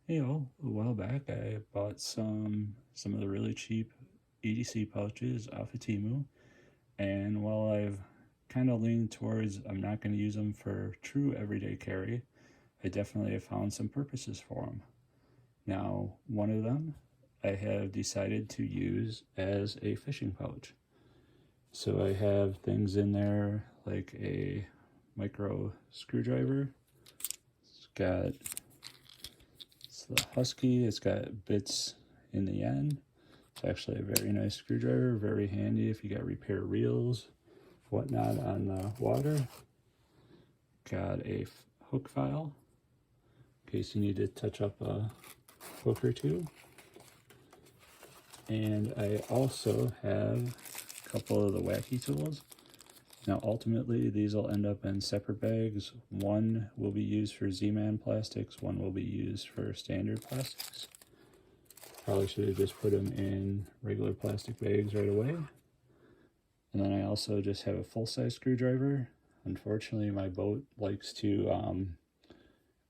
A while back I bought some of the really cheap EDC pouches off of Temu, and while I've kind of leaned towards I'm not going to use them for true everyday carry, I definitely have found some purposes for them. Now, one of them I have decided to use as a fishing pouch. So I have things in there like a micro screwdriver. It's the Husky. It's got bits in the end. It's actually a very nice screwdriver, very handy if you got repair reels, whatnot on the water. Got a hook file in case you need to touch up a hook or two. And I also have a couple of the wacky tools. Now ultimately these will end up in separate bags. One will be used for Z-Man plastics, one will be used for standard plastics. Probably should have just put them in regular plastic bags right away. And then I also just have a full-size screwdriver. Unfortunately my boat likes to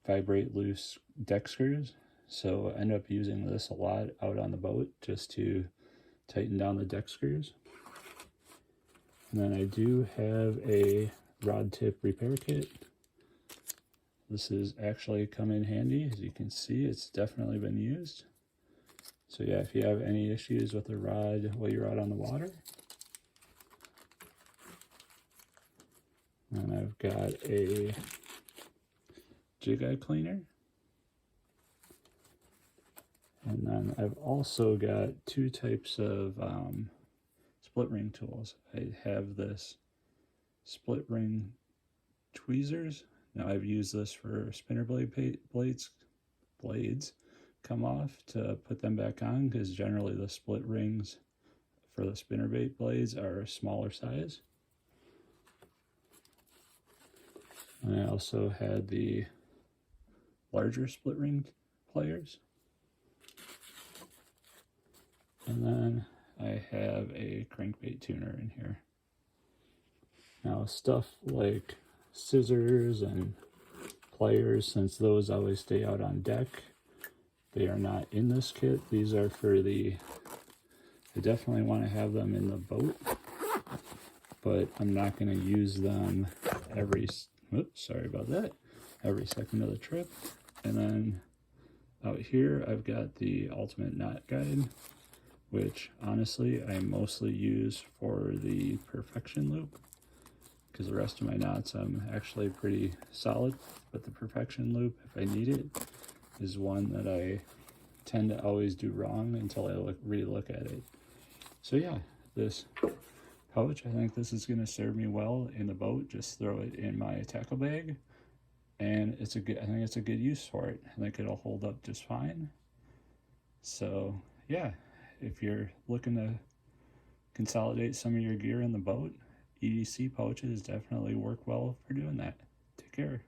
vibrate loose deck screws, so I end up using this a lot out on the boat just to tighten down the deck screws. And then I do have a rod tip repair kit. This is actually come in handy. As you can see, it's definitely been used. So yeah, if you have any issues with the rod while you're out on the water. And I've got a jig eye cleaner. And then I've also got two types of split ring tools. I have this split ring tweezers. Now I've used this for spinner blades come off to put them back on, because generally the split rings for the spinner bait blades are a smaller size. And I also had the larger split ring pliers. And then I have a crankbait tuner in here. Now stuff like scissors and pliers, since those always stay out on deck, they are not in this kit. These are for I definitely want to have them in the boat, but I'm not going to use them every second of the trip. And then out here I've got the ultimate knot guide, which honestly I mostly use for the perfection loop, because the rest of my knots I'm actually pretty solid, but the perfection loop, if I need it, is one that I tend to always do wrong until I re-look at it. So yeah, this pouch, I think this is going to serve me well in the boat. Just throw it in my tackle bag, and I think it's a good use for it. I think it'll hold up just fine. So yeah, if you're looking to consolidate some of your gear in the boat, EDC pouches definitely work well for doing that. Take care.